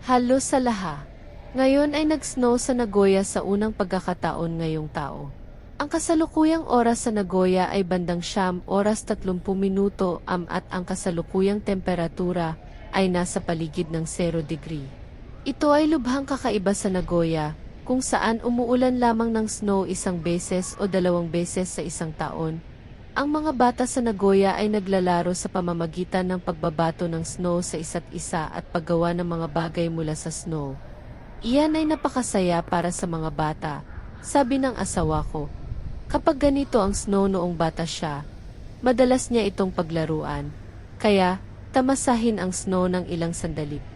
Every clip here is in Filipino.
Halos sa laha. Ngayon ay nag-snow sa Nagoya sa unang pagkakataon ngayong tao. Ang kasalukuyang oras sa Nagoya ay bandang 9:30 at ang kasalukuyang temperatura ay nasa paligid ng 0 degree. Ito ay lubhang kakaiba sa Nagoya, kung saan umuulan lamang ng snow isang beses o dalawang beses sa isang taon. Ang mga bata sa Nagoya ay naglalaro sa pamamagitan ng pagbabato ng snow sa isa't isa at paggawa ng mga bagay mula sa snow. Iyan ay napakasaya para sa mga bata, sabi ng asawa ko. Kapag ganito ang snow noong bata siya, madalas niya itong paglaruan. Kaya, tamasahin ang snow ng ilang sandali.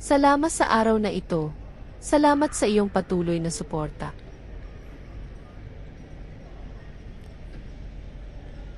Salamat sa araw na ito. Salamat sa iyong patuloy na suporta.